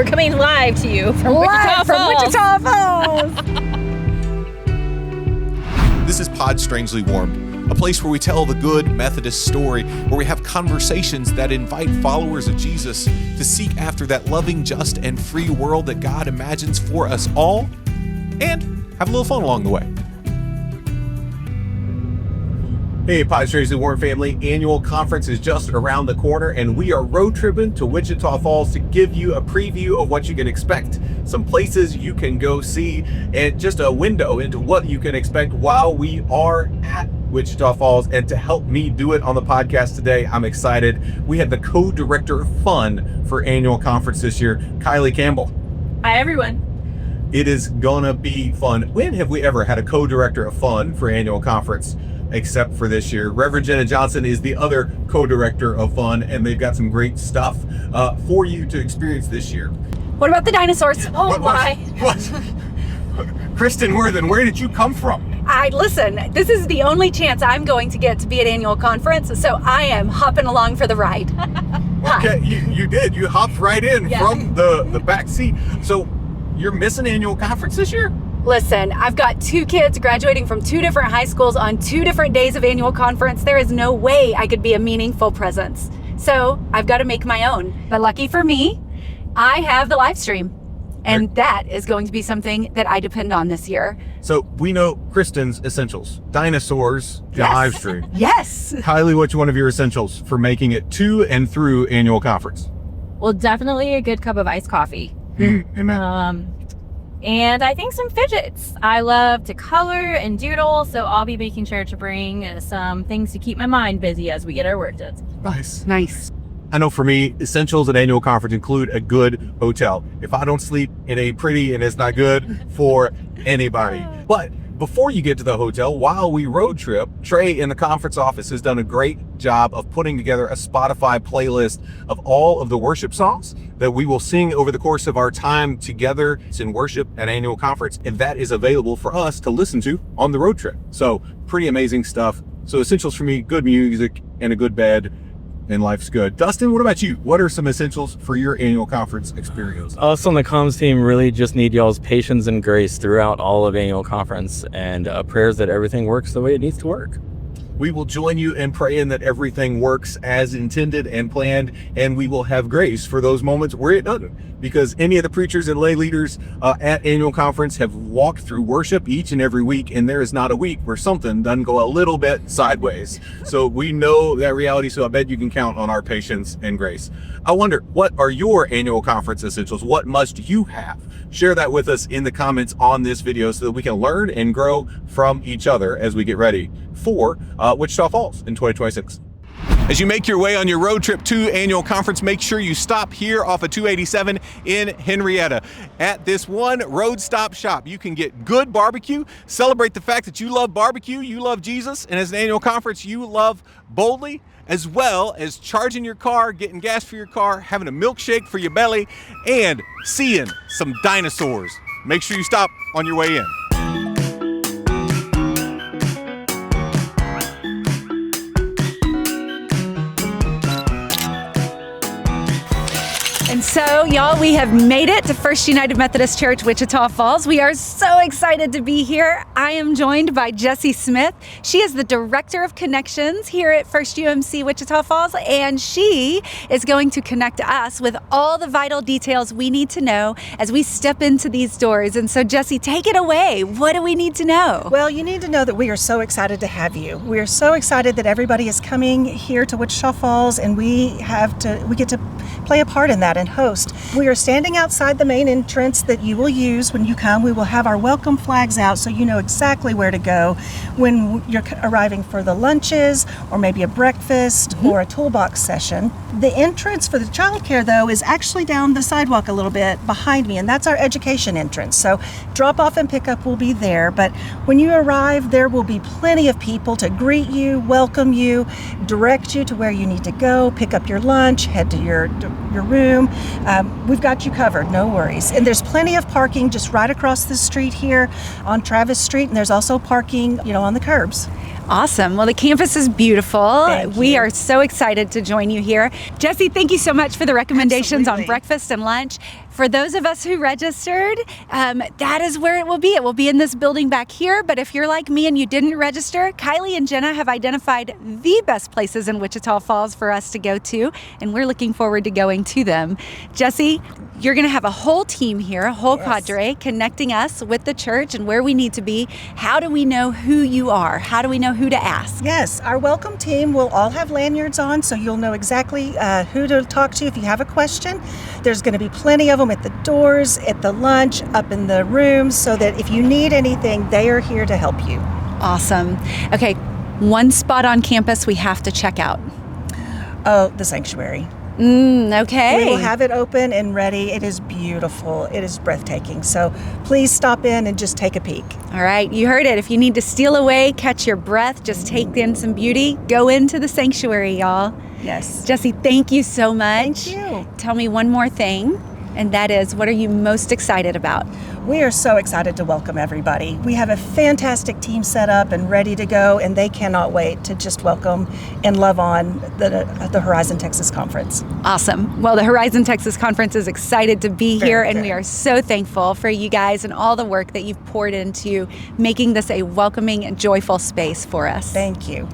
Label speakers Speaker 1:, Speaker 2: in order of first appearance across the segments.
Speaker 1: We're coming live to you from
Speaker 2: Live
Speaker 1: Wichita
Speaker 2: from
Speaker 1: Falls.
Speaker 2: Wichita Falls.
Speaker 3: This is Pod Strangely Warmed, a place where we tell the good Methodist story, where we have conversations that invite followers of Jesus to seek after that loving, just, and free world that God imagines for us all, and have a little fun along the way. Hey, Pod Strangely Warmed family, annual conference is just around the corner, and we are road tripping to Wichita Falls to give you a preview of what you can expect, some places you can go see, and just a window into what you can expect while we are at Wichita Falls. And to help me do it on the podcast today, I'm excited. We have the co-director of fun for annual conference this year, Kylie Campbell.
Speaker 1: Hi, everyone.
Speaker 3: It is gonna be fun. When have we ever had a co-director of fun for annual conference? Except for this year. Reverend Jenna Johnson is the other co-director of fun, and they've got some great stuff for you to experience this year.
Speaker 2: What about the dinosaurs?
Speaker 3: What? Kristen Worthen, where did you come from?
Speaker 2: Listen, this is the only chance I'm going to get to be at annual conference, so I am hopping along for the ride.
Speaker 3: Okay, you did. You hopped right in from the back seat. So you're missing annual conference this year?
Speaker 2: Listen, I've got two kids graduating from two different high schools on 2 different days of annual conference. There is no way I could be a meaningful presence. So I've got to make my own. But lucky for me, I have the live stream. And that is going to be something that I depend on this year.
Speaker 3: So we know Kristen's essentials. Dinosaurs, live stream.
Speaker 2: Yes.
Speaker 3: Kylie, what's one of your essentials for making it to and through annual conference?
Speaker 1: Well, definitely a good cup of iced coffee.
Speaker 3: Amen.
Speaker 1: And I think some fidgets. I love to color and doodle, so I'll be making sure to bring some things to keep my mind busy as we get our work done.
Speaker 2: Nice.
Speaker 3: I know for me, essentials at annual conference include a good hotel. If I don't sleep, it ain't pretty and it's not good for anybody. But before you get to the hotel, while we road trip, Trey in the conference office has done a great job of putting together a Spotify playlist of all of the worship songs that we will sing over the course of our time together in worship at annual conference. And that is available for us to listen to on the road trip. So pretty amazing stuff. So essentials for me, good music and a good bed, and life's good. Dustin, what about you? What are some essentials for your annual conference experience?
Speaker 4: Us on the comms team really just need y'all's patience and grace throughout all of annual conference, and prayers that everything works the way it needs to work.
Speaker 3: We will join you in praying that everything works as intended and planned, and we will have grace for those moments where it doesn't. Because any of the preachers and lay leaders at annual conference have walked through worship each and every week, and there is not a week where something doesn't go a little bit sideways. So we know that reality, so I bet you can count on our patience and grace. I wonder, what are your annual conference essentials? What must you have? Share that with us in the comments on this video so that we can learn and grow from each other as we get ready for Wichita Falls in 2026. As you make your way on your road trip to annual conference, make sure you stop here off of 287 in Henrietta. At this one road stop shop, you can get good barbecue, celebrate the fact that you love barbecue, you love Jesus, and as an annual conference, you love boldly, as well as charging your car, getting gas for your car, having a milkshake for your belly, and seeing some dinosaurs. Make sure you stop on your way in.
Speaker 2: And so, y'all, we have made it to First United Methodist Church, Wichita Falls. We are so excited to be here. I am joined by Jessie Smith. She is the Director of Connections here at First UMC Wichita Falls, and she is going to connect us with all the vital details we need to know as we step into these doors. And so, Jessie, take it away. What do we need to know?
Speaker 5: Well, you need to know that we are so excited to have you. We are so excited that everybody is coming here to Wichita Falls, and we get to play a part in that and host. We are standing outside the main entrance that you will use when you come. We will have our welcome flags out so you know exactly where to go when you're arriving for the lunches or maybe a breakfast or a toolbox session. The entrance for the childcare, though, is actually down the sidewalk a little bit behind me, and that's our education entrance. So drop off and pick up will be there, but when you arrive, there will be plenty of people to greet you, welcome you, direct you to where you need to go, pick up your lunch, head to your room. We've got you covered, no worries. And there's plenty of parking just right across the street here on Travis Street, and there's also parking, on the curbs.
Speaker 2: Awesome. Well, the campus is beautiful. We are so excited to join you here. Jessie, thank you so much for the recommendations on breakfast and lunch. For those of us who registered, that is where it will be. It will be in this building back here. But if you're like me and you didn't register, Kylie and Jenna have identified the best places in Wichita Falls for us to go to, and we're looking forward to going to them. Jesse, you're going to have a whole team here, a whole cadre connecting us with the church and where we need to be. How do we know who you are? How do we know who to ask?
Speaker 5: Yes, our welcome team will all have lanyards on, so you'll know exactly who to talk to if you have a question. There's going to be plenty of them at the doors, at the lunch, up in the rooms, so that if you need anything, they are here to help you.
Speaker 2: Awesome. Okay, one spot on campus we have to check out.
Speaker 5: Oh, the sanctuary.
Speaker 2: Okay.
Speaker 5: We will have it open and ready. It is beautiful. It is breathtaking. So please stop in and just take a peek.
Speaker 2: All right, you heard it. If you need to steal away, catch your breath, just take in some beauty, go into the sanctuary, y'all.
Speaker 5: Yes.
Speaker 2: Jesse, thank you so much.
Speaker 5: Thank you.
Speaker 2: Tell me one more thing, and that is, what are you most excited about?
Speaker 5: We are so excited to welcome everybody. We have a fantastic team set up and ready to go, and they cannot wait to just welcome and love on the Horizon Texas Conference.
Speaker 2: Awesome. Well, the Horizon Texas Conference is excited to be here, and
Speaker 5: good.
Speaker 2: we are so thankful for you guys and all the work that you've poured into making this a welcoming and joyful space for us.
Speaker 5: Thank you.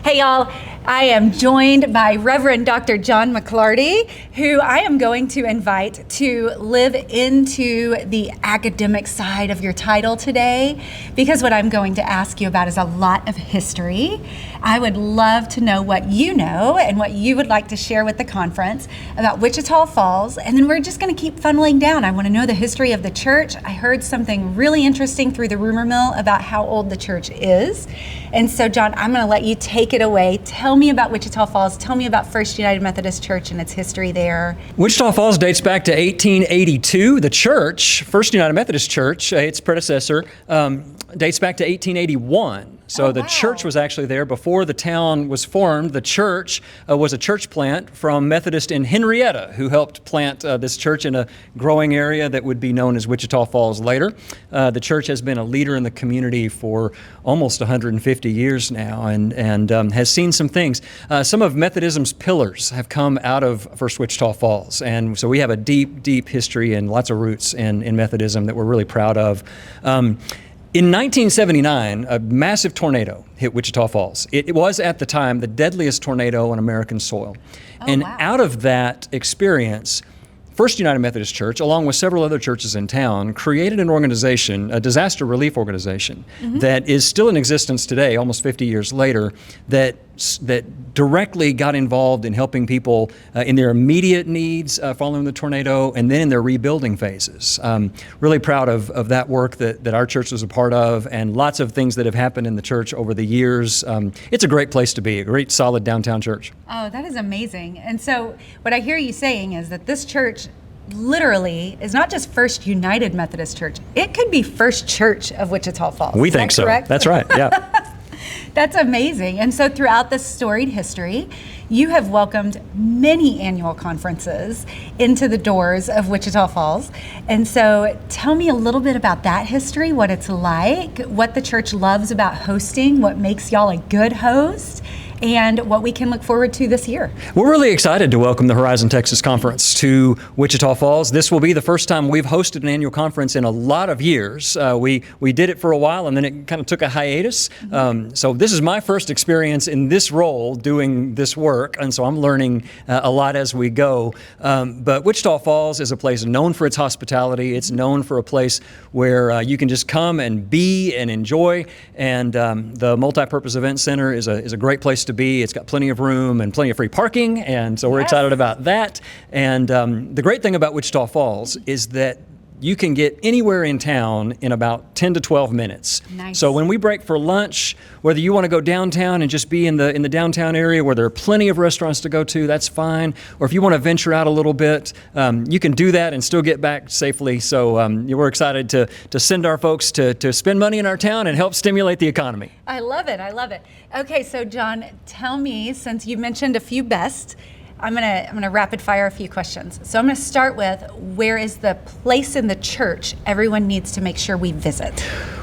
Speaker 2: Hey, y'all. I am joined by Reverend Dr. John McClarty, who I am going to invite to live into the academic side of your title today, because what I'm going to ask you about is a lot of history. I would love to know what you know and what you would like to share with the conference about Wichita Falls, and then we're just going to keep funneling down. I want to know the history of the church. I heard something really interesting through the rumor mill about how old the church is. And so, John, I'm going to let you take it away. Tell me about Wichita Falls. Tell me about First United Methodist Church and its history there.
Speaker 6: Wichita Falls dates back to 1882. The church, First United Methodist Church, its predecessor, dates back to 1881. So the church was actually there before the town was formed. The church was a church plant from Methodist in Henrietta, who helped plant this church in a growing area that would be known as Wichita Falls later. The church has been a leader in the community for almost 150 years now, and has seen some things. Some of Methodism's pillars have come out of First Wichita Falls, and so we have a deep, deep history and lots of roots in Methodism that we're really proud of. In 1979, a massive tornado hit Wichita Falls. It was at the time the deadliest tornado on American soil. Out of that experience, First United Methodist Church, along with several other churches in town, created an organization, a disaster relief organization, that is still in existence today, almost 50 years later, that directly got involved in helping people in their immediate needs following the tornado, and then in their rebuilding phases. Really proud of that work that our church was a part of, and lots of things that have happened in the church over the years. It's a great place to be, a great solid downtown church.
Speaker 2: Oh, that is amazing. And so what I hear you saying is that this church literally is not just First United Methodist Church. It could be First Church of Wichita Falls.
Speaker 6: We think so.
Speaker 2: Correct?
Speaker 6: That's right, yeah.
Speaker 2: That's amazing. And so throughout this storied history, you have welcomed many annual conferences into the doors of Wichita Falls. And so tell me a little bit about that history, what it's like, what the church loves about hosting, what makes y'all a good host, and what we can look forward to this year.
Speaker 6: We're really excited to welcome the Horizon Texas Conference to Wichita Falls. This will be the first time we've hosted an annual conference in a lot of years. We did it for a while, and then it kind of took a hiatus. So this is my first experience in this role doing this work, and so I'm learning a lot as we go. But Wichita Falls is a place known for its hospitality. It's known for a place where you can just come and be and enjoy, and the Multi-Purpose Event Center is a great place to be. It's got plenty of room and plenty of free parking, and so we're excited about that. And the great thing about Wichita Falls is that you can get anywhere in town in about 10 to 12 minutes.
Speaker 2: Nice.
Speaker 6: So when we break for lunch, whether you want to go downtown and just be in the downtown area where there are plenty of restaurants to go to, that's fine. Or if you want to venture out a little bit, you can do that and still get back safely. So we're excited to send our folks to spend money in our town and help stimulate the economy.
Speaker 2: I love it. I love it. Okay, so John, tell me, since you mentioned a few best, I'm gonna rapid fire a few questions. So I'm gonna start with, where is the place in the church everyone needs to make sure we visit?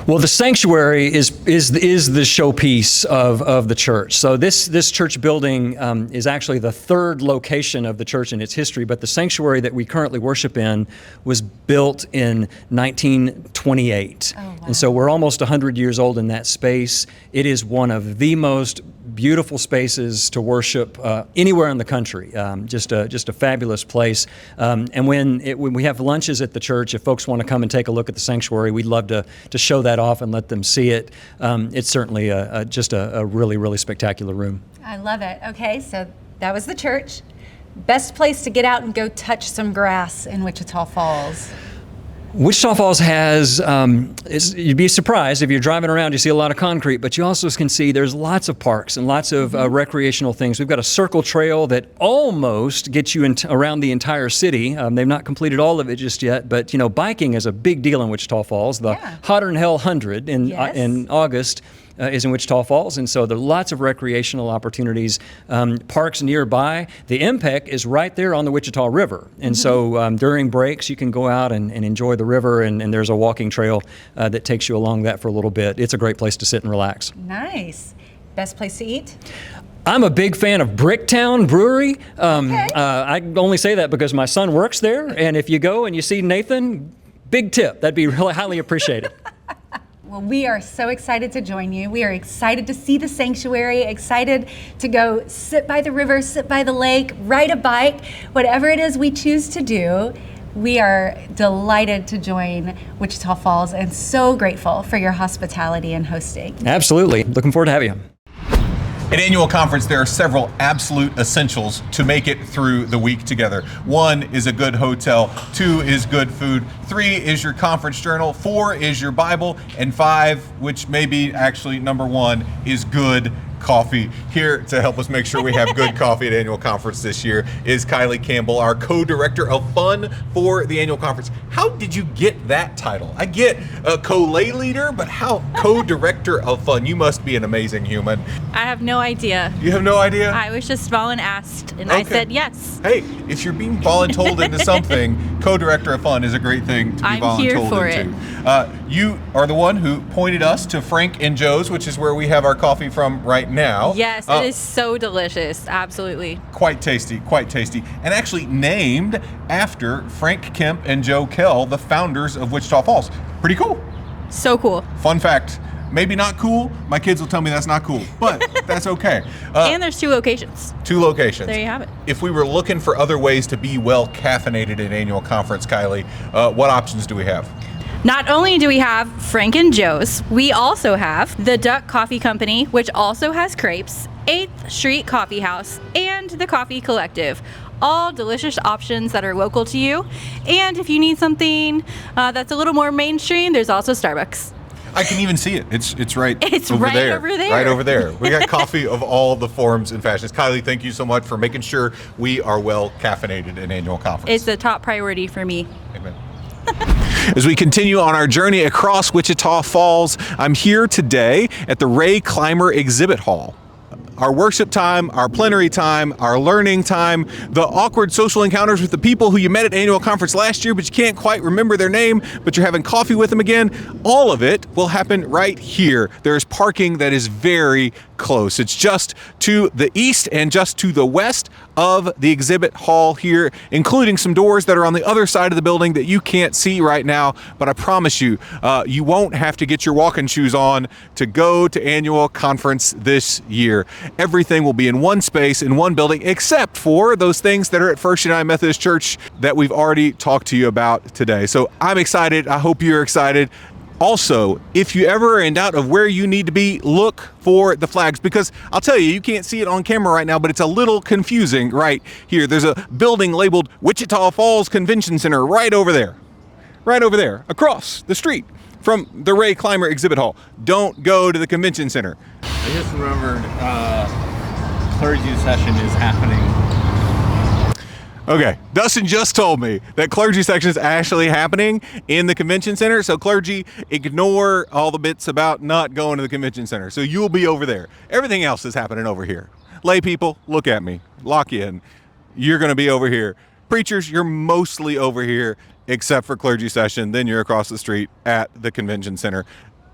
Speaker 6: Well, the sanctuary is the showpiece of the church. So this church building is actually the third location of the church in its history, but the sanctuary that we currently worship in was built in 1928.
Speaker 2: Oh, wow.
Speaker 6: And so we're almost 100 years old in that space. It is one of the most beautiful spaces to worship anywhere in the country. Just a fabulous place. And when we have lunches at the church, if folks want to come and take a look at the sanctuary, we'd love to show that off and let them see it. It's certainly just a really, really spectacular room.
Speaker 2: I love it. Okay, so that was the church. Best place to get out and go touch some grass in Wichita Falls.
Speaker 6: Wichita Falls has, you'd be surprised if you're driving around, you see a lot of concrete, but you also can see there's lots of parks and lots of recreational things. We've got a circle trail that almost gets you around the entire city. They've not completed all of it just yet, but biking is a big deal in Wichita Falls. The Hotter Than Hell 100 in August is in Wichita Falls, and so there are lots of recreational opportunities, parks nearby. The MPEC is right there on the Wichita River, and so during breaks you can go out and enjoy the river, and there's a walking trail that takes you along that for a little bit. It's a great place to sit and relax.
Speaker 2: Nice. Best place to eat?
Speaker 6: I'm a big fan of Bricktown Brewery. I only say that because my son works there, and if you go and you see Nathan, big tip. That'd be really highly appreciated.
Speaker 2: Well, we are so excited to join you. We are excited to see the sanctuary, excited to go sit by the river, sit by the lake, ride a bike, whatever it is we choose to do. We are delighted to join Wichita Falls and so grateful for your hospitality and hosting.
Speaker 6: Absolutely. Looking forward to having you.
Speaker 3: At Annual Conference, there are several absolute essentials to make it through the week together. 1 is a good hotel, 2 is good food, 3 is your conference journal, 4 is your Bible, and 5, which may be actually number 1, is good coffee. Here to help us make sure we have good coffee at Annual Conference this year is Kylie Campbell, our co-director of fun for the Annual Conference. How did you get that title? I get a co-lay leader, but how co-director of fun? You must be an amazing human.
Speaker 1: I have no idea.
Speaker 3: You have no idea?
Speaker 1: I was just asked, and I said yes.
Speaker 3: Hey, if you're being voluntold into something, co-director of fun is a great thing to be
Speaker 1: I'm here
Speaker 3: voluntold
Speaker 1: for
Speaker 3: into. You are the one who pointed us to Frank and Joe's, which is where we have our coffee from right now.
Speaker 1: Yes, it is so delicious. Absolutely.
Speaker 3: Quite tasty, and actually named after Frank Kemp and Joe Kell, the founders of Wichita Falls. Pretty cool.
Speaker 1: So cool.
Speaker 3: Fun fact. Maybe not cool. My kids will tell me that's not cool, but that's okay.
Speaker 1: And there's 2 locations.
Speaker 3: 2 locations.
Speaker 1: There you have it.
Speaker 3: If we were looking for other ways to be well caffeinated at Annual Conference, Kylie, what options do we have?
Speaker 1: Not only do we have Frank and Joe's, we also have the Duck Coffee Company, which also has crepes, 8th Street Coffee House, and the Coffee Collective. All delicious options that are local to you. And if you need something that's a little more mainstream, there's also Starbucks.
Speaker 3: I can even see it. It's right
Speaker 1: It's
Speaker 3: over
Speaker 1: right
Speaker 3: there.
Speaker 1: over there.
Speaker 3: Right over there. We got coffee of all the forms and fashions. Kylie, thank you so much for making sure we are well caffeinated at Annual Conference.
Speaker 1: It's a top priority for me.
Speaker 3: Amen. As we continue on our journey across Wichita Falls, I'm here today at the Ray Clymer Exhibit Hall. Our worship time, our plenary time, our learning time, the awkward social encounters with the people who you met at Annual Conference last year, but you can't quite remember their name, but you're having coffee with them again. All of it will happen right here. There's parking that is very close. It's just to the east and just to the west of the exhibit hall here, including some doors that are on the other side of the building that you can't see right now, but I promise you, you won't have to get your walking shoes on to go to Annual Conference this year. Everything will be in one space, in one building, except for those things that are at First United Methodist Church that we've already talked to you about today. So I'm excited. I hope you're excited. Also, if you ever are in doubt of where you need to be, look for the flags, because I'll tell you, you can't see it on camera right now, but it's a little confusing right here. There's a building labeled Wichita Falls Convention Center right over there, across the street from the Ray Clymer Exhibit Hall. Don't go to the convention center.
Speaker 4: I just remembered clergy session is happening.
Speaker 3: Okay, Dustin just told me that clergy section is actually happening in the convention center. So clergy, ignore all the bits about not going to the convention center. So you'll be over there. Everything else is happening over here. Lay people, look at me, lock in. You're going to be over here. Preachers, you're mostly over here, except for clergy session. Then you're across the street at the convention center.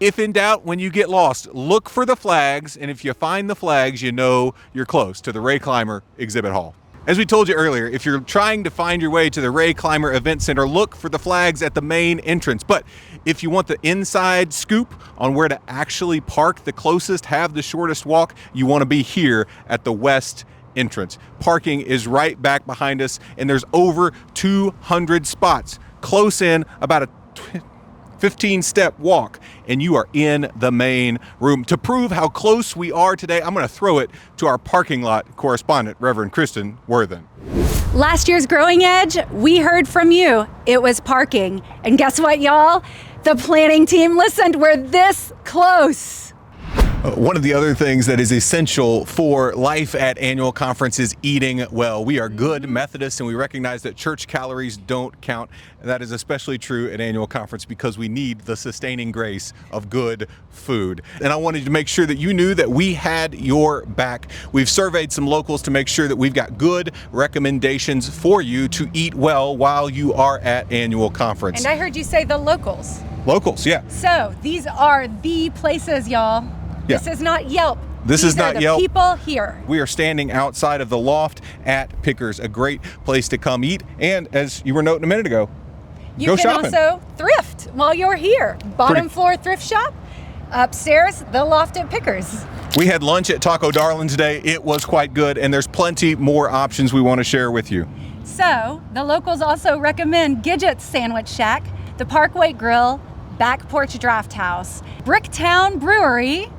Speaker 3: If in doubt, when you get lost, look for the flags, and if you find the flags, you know you're close to the Ray Clymer Exhibit Hall. As we told you earlier, if you're trying to find your way to the Ray Clymer Event Center, look for the flags at the main entrance. But if you want the inside scoop on where to actually park the closest, have the shortest walk, you want to be here at the west entrance. Parking is right back behind us, and there's over 200 spots. Close in, about a 15-step walk, and you are in the main room. To prove how close we are today, I'm going to throw it to our parking lot correspondent, Reverend Kristen Worthen.
Speaker 2: Last year's Growing Edge, we heard from you. It was parking. And guess what, y'all? The planning team listened. We're this close.
Speaker 3: One of the other things that is essential for life at annual conference is eating well. We are good Methodists, and we recognize that church calories don't count. And that is especially true at annual conference because we need the sustaining grace of good food. And I wanted to make sure that you knew that we had your back. We've surveyed some locals to make sure that we've got good recommendations for you to eat well while you are at annual conference.
Speaker 2: And I heard you say the locals.
Speaker 3: Locals, yeah.
Speaker 2: So these are the places, y'all.
Speaker 3: Yeah.
Speaker 2: This is not Yelp.
Speaker 3: This
Speaker 2: These
Speaker 3: is not
Speaker 2: are the
Speaker 3: Yelp.
Speaker 2: People here.
Speaker 3: We are standing outside of the loft at Pickers, a great place to come eat. And as you were noting a minute ago,
Speaker 2: You
Speaker 3: go
Speaker 2: can
Speaker 3: shopping.
Speaker 2: also thrift while you're here. Bottom floor thrift shop. Upstairs, the loft at Pickers.
Speaker 3: We had lunch at Taco Darlin today. It was quite good, and there's plenty more options we want to share with you.
Speaker 2: So the locals also recommend Gidget's Sandwich Shack, the Parkway Grill, Back Porch Draft House, Bricktown Brewery,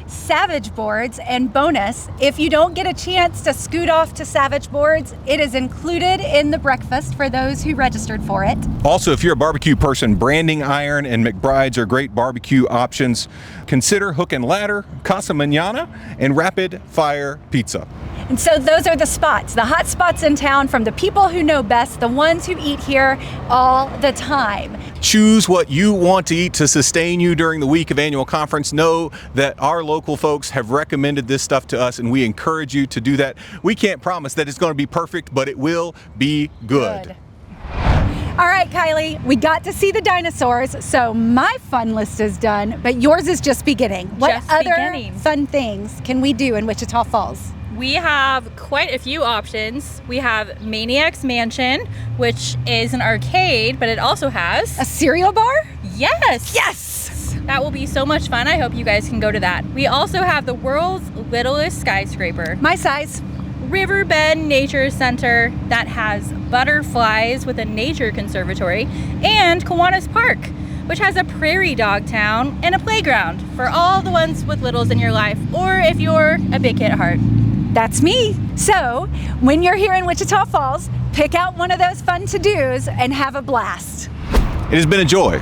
Speaker 2: Savage Boards, and bonus, if you don't get a chance to scoot off to Savage Boards, it is included in the breakfast for those who registered for it.
Speaker 3: Also, if you're a barbecue person, Branding Iron and McBride's are great barbecue options. Consider Hook and Ladder, Casa Manana, and Rapid Fire Pizza.
Speaker 2: And so those are the spots, the hot spots in town from the people who know best, the ones who eat here all the time.
Speaker 3: Choose what you want to eat to sustain you during the week of annual conference. Know that our local folks have recommended this stuff to us, and we encourage you to do that. We can't promise that it's going to be perfect, but it will be good.
Speaker 2: All right, Kylie, we got to see the dinosaurs, so my fun list is done, but yours is just beginning. What
Speaker 1: Just
Speaker 2: other
Speaker 1: beginning.
Speaker 2: fun things can we do in Wichita Falls?
Speaker 1: We have quite a few options. We have Maniac's Mansion, which is an arcade, but it also has
Speaker 2: A cereal bar?
Speaker 1: yes.
Speaker 2: Yes!
Speaker 1: That will be so much fun. I hope you guys can go to that. We also have the world's littlest skyscraper,
Speaker 2: My size.
Speaker 1: Riverbend Nature Center, that has butterflies with a nature conservatory, and Kiwanis Park, which has a prairie dog town and a playground for all the ones with littles in your life, or if you're a big kid at heart.
Speaker 2: That's me. So, when you're here in Wichita Falls, pick out one of those fun to-dos and have a blast.
Speaker 3: It has been a joy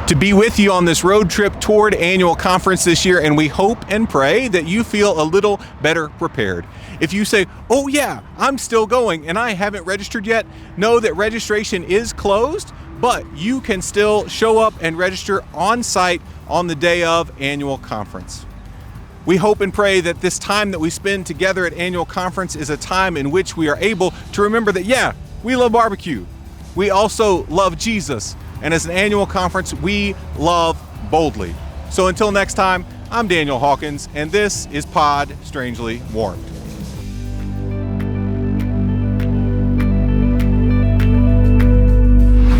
Speaker 3: to be with you on this road trip toward annual conference this year, and we hope and pray that you feel a little better prepared. If you say, oh yeah, I'm still going and I haven't registered yet, know that registration is closed, but you can still show up and register on site on the day of annual conference. We hope and pray that this time that we spend together at annual conference is a time in which we are able to remember that, yeah, we love barbecue. We also love Jesus. And as an annual conference, we love boldly. So until next time, I'm Daniel Hawkins, and this is Pod Strangely Warmed.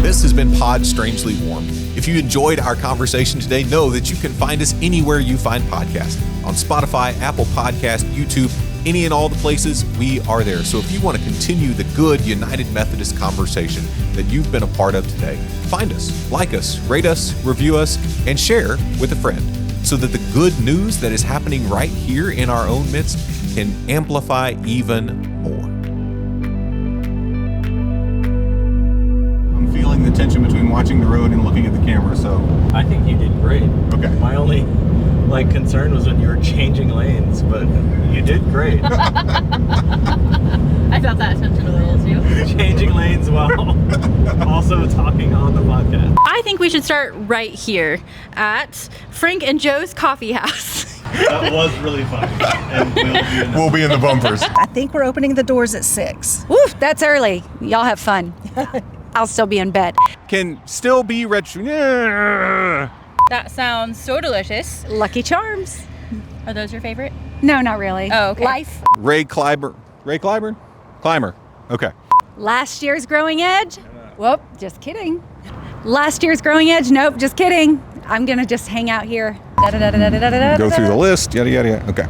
Speaker 3: This has been Pod Strangely Warmed. If you enjoyed our conversation today, know that you can find us anywhere you find podcasts. On Spotify, Apple Podcast, YouTube, any and all the places, we are there. So if you want to continue the good United Methodist conversation that you've been a part of today, find us, like us, rate us, review us, and share with a friend so that the good news that is happening right here in our own midst can amplify even more. I'm feeling the tension between watching the road and looking at the camera, so
Speaker 4: I think you did great.
Speaker 3: Okay.
Speaker 4: My only concern was when you were changing lanes, but you did great.
Speaker 1: I felt that tension a little too.
Speaker 4: Changing lanes while also talking on the podcast.
Speaker 1: I think we should start right here at Frank and Joe's Coffee House.
Speaker 4: That was really fun. And
Speaker 3: we'll be in the bumpers.
Speaker 5: I think we're opening the doors at 6.
Speaker 2: Woo, that's early. Y'all have fun. I'll still be in bed.
Speaker 3: Can still be retro.
Speaker 1: That sounds so delicious.
Speaker 2: Lucky Charms.
Speaker 1: Are those your favorite?
Speaker 2: No, not really.
Speaker 1: Oh, okay.
Speaker 2: Life.
Speaker 7: Ray Clyburn. Ray Clyburn? Clymer. Okay.
Speaker 2: Last year's Growing Edge. Whoop, just kidding. Last year's Growing Edge. Nope, just kidding. I'm gonna just hang out here.
Speaker 7: Go through the list. Yada, yada, yada. Okay.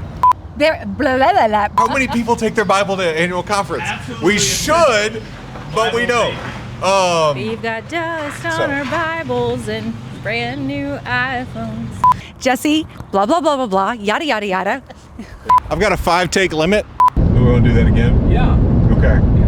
Speaker 2: There, blah, blah, blah, blah.
Speaker 3: How many people take their Bible to annual conference? We should, but we don't.
Speaker 1: We've got dust on
Speaker 3: So-
Speaker 1: our Bibles and brand new iPhones.
Speaker 2: Jesse, blah, blah, blah, blah, blah, yada, yada, yada.
Speaker 7: I've got a 5-take limit.
Speaker 3: Do we want to do that again?
Speaker 4: Yeah.
Speaker 3: Okay.